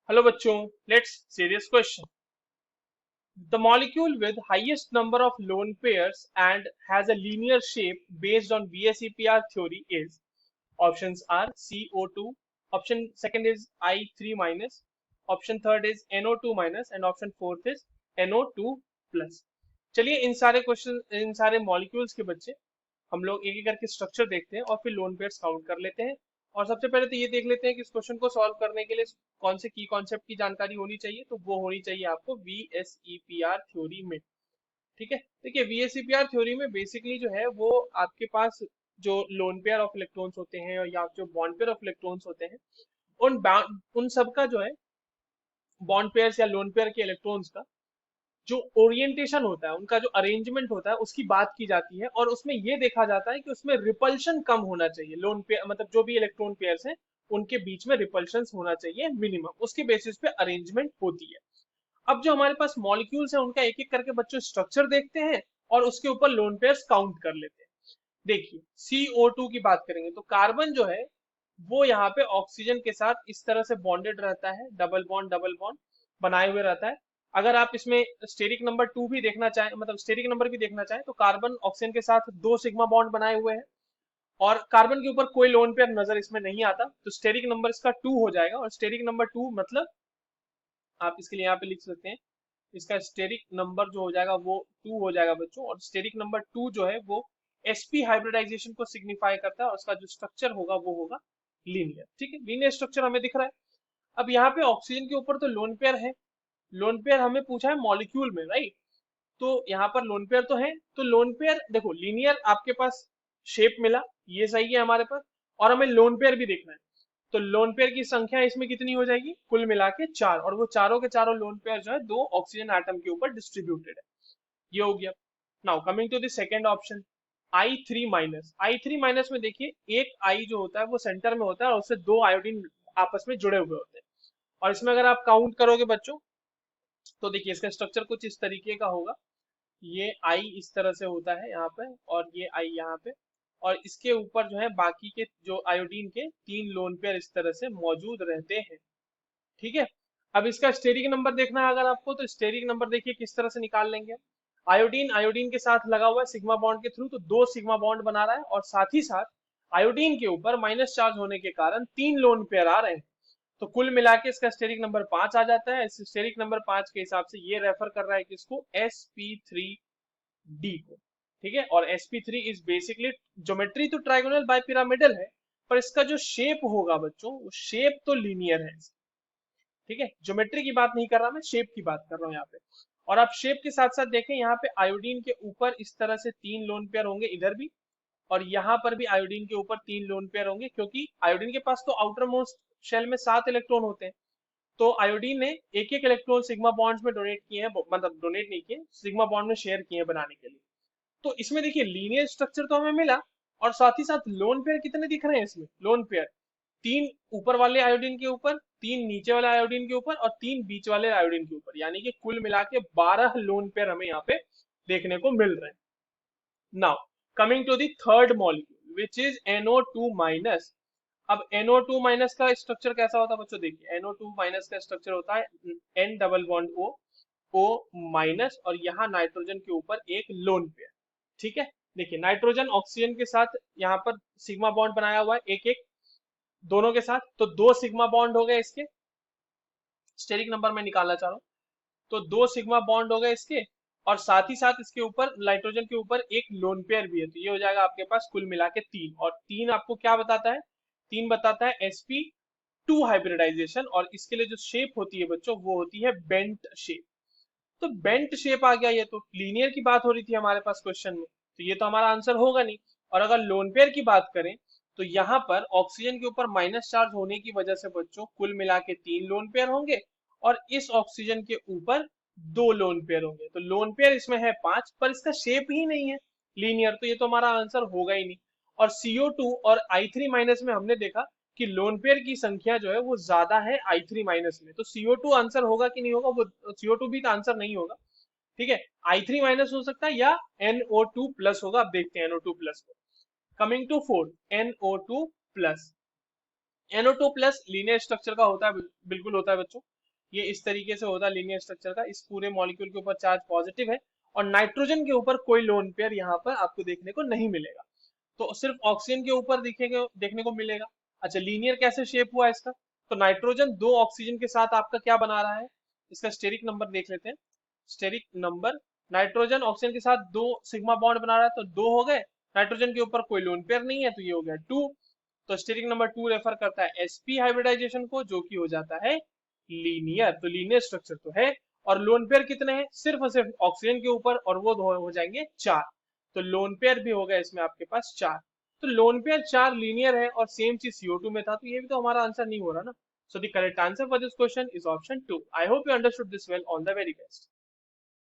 Hello बच्चों, let's serious question. The molecule with highest number of lone pairs and has a linear shape based on VSEPR theory is options are CO2, option second is I3 minus, option third is NO2 minus and option fourth is NO2 plus. चलिए इन सारे molecules के बच्चे हम लोग एक एक करके structure देखते हैं और फिर लोन पेयर्स काउंट कर लेते हैं. और सबसे पहले तो ये देख लेते हैं कि इस क्वेश्चन को सॉल्व करने के लिए कौन से की कॉन्सेप्ट की जानकारी होनी चाहिए. तो वो होनी चाहिए आपको VSEPR थ्योरी में. ठीक है, देखिए VSEPR थ्योरी में बेसिकली जो है वो आपके पास जो लोन पेयर ऑफ इलेक्ट्रॉन्स होते हैं या जो बॉन्ड पेयर ऑफ इलेक्ट्रॉन्स होते हैं उन सब का जो है बॉन्ड पेयर्स या लोन पेयर के इलेक्ट्रॉन्स का जो ओरिएंटेशन होता है, उनका जो अरेंजमेंट होता है उसकी बात की जाती है. और उसमें ये देखा जाता है कि उसमें रिपल्शन कम होना चाहिए. लोन पेयर मतलब जो भी इलेक्ट्रॉन पेयर्स हैं उनके बीच में रिपल्शन होना चाहिए मिनिमम, उसके बेसिस पे अरेंजमेंट होती है. अब जो हमारे पास मॉलिक्यूल्स है उनका एक एक करके बच्चों स्ट्रक्चर देखते हैं और उसके ऊपर लोन पेयर्स काउंट कर लेते हैं. देखिए CO2 की बात करेंगे तो कार्बन जो है वो यहाँ पे ऑक्सीजन के साथ इस तरह से बॉन्डेड रहता है, डबल बॉन्ड बनाए हुए रहता है. अगर आप इसमें स्टेरिक नंबर 2 भी देखना चाहें, मतलब स्टेरिक नंबर भी देखना चाहें, तो कार्बन ऑक्सीजन के साथ दो सिग्मा बॉन्ड बनाए हुए हैं और कार्बन के ऊपर कोई लोन पेयर नजर इसमें नहीं आता. तो स्टेरिक नंबर इसका 2 हो जाएगा और स्टेरिक नंबर 2 मतलब आप इसके लिए यहाँ पे लिख सकते हैं, इसका स्टेरिक नंबर जो हो जाएगा वो 2 हो जाएगा बच्चों. और स्टेरिक नंबर 2 जो है वो sp हाइब्रिडाइजेशन को सिग्निफाई करता है और उसका जो स्ट्रक्चर होगा वो होगा लीनियर. ठीक है, लीनियर स्ट्रक्चर हमें दिख रहा है. अब यहाँ पे ऑक्सीजन के ऊपर तो लोन पेयर है. लोन पेयर हमें पूछा है मॉलिक्यूल में, राइट. तो यहाँ पर लोन पेयर तो है. तो लोन पेयर देखो लीनियर आपके पास शेप मिला, ये सही है हमारे पास. और हमें लोन पेयर भी देखना है. तो लोन पेयर की संख्या इसमें कितनी हो जाएगी, कुल मिला के 4. और वो चारों के चारों लोन पेयर जो है दो ऑक्सीजन एटम के ऊपर डिस्ट्रीब्यूटेड है. ये हो गया. Now coming to the second option, I3 minus में देखिए एक आई जो होता है वो सेंटर में होता है और उससे दो आयोडीन आपस में जुड़े हुए होते हैं. और इसमें अगर आप काउंट करोगे बच्चों तो देखिए इसका स्ट्रक्चर कुछ इस तरीके का होगा. ये आई इस तरह से होता है यहाँ पे और ये आई यहाँ पे. और इसके ऊपर जो है बाकी के जो आयोडीन के तीन लोन पेयर इस तरह से मौजूद रहते हैं. ठीक है, अब इसका स्टेरिक नंबर देखना है अगर आपको, तो स्टेरिक नंबर देखिए किस तरह से निकाल लेंगे. आयोडीन आयोडीन के साथ लगा हुआ है सिग्मा बॉन्ड के थ्रू, तो दो सिग्मा बॉन्ड बना रहा है और साथ ही साथ आयोडीन के ऊपर माइनस चार्ज होने के कारण तीन लोन पेयर आ रहे हैं. तो कुल मिला के इसका स्टेरिक नंबर 5 आ जाता है. इस स्टेरिक नंबर 5 के हिसाब से ये रेफर कर रहा है किसको, sp3d को. ठीक है, और sp3 इज बेसिकली ज्योमेट्री तो ट्राइगोनल बाय पिरामिडल है, पर इसका जो शेप होगा बच्चों वो शेप तो लीनियर है. ठीक है, ज्योमेट्री की बात नहीं कर रहा, मैं शेप की बात कर रहा हूँ यहाँ पे. और आप शेप के साथ साथ देखें यहाँ पे आयोडीन के ऊपर इस तरह से तीन लोन पेयर होंगे इधर भी, और यहाँ पर भी आयोडीन के ऊपर तीन लोन पेयर होंगे क्योंकि आयोडीन के पास तो आउटर मोस्ट शेल में 7 इलेक्ट्रॉन होते हैं. तो आयोडीन ने एक एक इलेक्ट्रॉन सिग्मा बॉन्ड्स में डोनेट किए हैं, मतलब डोनेट नहीं किए, सिग्मा बॉन्ड में शेयर किए हैं बनाने के लिए. तो इसमें देखिए लीनियर स्ट्रक्चर तो हमें मिला और साथ ही साथ लोन पेयर कितने दिख रहे हैं इसमें, लोन पेयर तीन ऊपर वाले आयोडीन के ऊपर, तीन नीचे वाले आयोडीन के ऊपर और तीन बीच वाले आयोडीन के ऊपर, यानी कि कुल मिला के 12 लोन पेयर हमें यहाँ पे देखने को मिल रहे हैं. Now coming to the third molecule which is NO2 minus. अब NO2 माइनस का स्ट्रक्चर कैसा होता है बच्चों, देखिए NO2 माइनस का स्ट्रक्चर होता है N double bond O minus और यहाँ नाइट्रोजन के ऊपर एक लोन पेयर. ठीक है, देखिए नाइट्रोजन ऑक्सीजन के साथ यहाँ पर सिग्मा बॉन्ड बनाया हुआ है एक एक दोनों के साथ, तो दो सिग्मा बॉन्ड हो गए इसके. स्टेरिक नंबर में निकालना चाह रहा हूँ, तो दो सिग्मा बॉन्ड हो गए इसके. और साथ ही साथ इसके ऊपर नाइट्रोजन के ऊपर एक लोन पेयर भी है, तो ये हो जाएगा आपके पास कुल मिला के 3. और 3 आपको क्या बताता है, 3 बताता है sp2 हाइब्रिडाइजेशन. और इसके लिए जो शेप होती है बच्चों वो होती है बेंट शेप. तो बेंट शेप आ गया, ये तो लीनियर की बात हो रही थी हमारे पास क्वेश्चन में, तो ये तो हमारा आंसर होगा नहीं. और अगर लोन पेयर की बात करें तो यहाँ पर ऑक्सीजन के ऊपर माइनस चार्ज होने की वजह से बच्चों कुल मिला के 3 लोन पेयर होंगे और इस ऑक्सीजन के ऊपर दो लोन पेयर होंगे. तो लोन पेयर इसमें है 5 पर इसका शेप ही नहीं है लीनियर, तो ये तो हमारा आंसर होगा ही नहीं. और CO2 और I3 माइनस में हमने देखा कि लोन पेयर की संख्या जो है वो ज्यादा है I3 माइनस में, तो CO2 आंसर होगा कि नहीं होगा, वो CO2 भी तो आंसर नहीं होगा. ठीक है, I3 माइनस हो सकता है या NO2 प्लस होगा. अब देखते हैं NO2 प्लस को. Coming to fourth, NO2 plus. NO2 plus linear structure का होता है, बिल्कुल होता है बच्चों. ये इस तरीके से होता है लीनियर स्ट्रक्चर का, इस पूरे मॉलिक्यूल के ऊपर चार्ज पॉजिटिव है और नाइट्रोजन के ऊपर कोई लोन पेयर यहाँ पर आपको देखने को नहीं मिलेगा, तो सिर्फ ऑक्सीजन के ऊपर दिखेगा, देखने को मिलेगा। अच्छा, लीनियर कैसे शेप हुआ इसका, तो नाइट्रोजन दो ऑक्सीजन के साथ आपका क्या बना रहा है, इसका स्टेरिक नंबर देख लेते हैं। स्टेरिक नंबर, नाइट्रोजन ऑक्सीजन के साथ दो सिग्मा बॉन्ड बना रहा है तो दो हो गए, नाइट्रोजन के ऊपर कोई लोन पेयर नहीं है तो ये हो गया टू। तो स्टेरिक नंबर टू रेफर करता है sp हाइब्रिडाइजेशन को, जो कि हो जाता है लीनियर, तो लीनियर स्ट्रक्चर तो है। और लोन पेयर कितने हैं, सिर्फ और सिर्फ ऑक्सीजन के ऊपर, और वो हो जाएंगे चार, तो लोन पेयर भी हो गया इसमें आपके पास चार। तो लोन पेयर चार लीनियर है और सेम चीज CO2 में था, तो ये भी तो हमारा आंसर नहीं हो रहा ना। So the correct answer for this question is option two. I hope you understood this well, all the very best.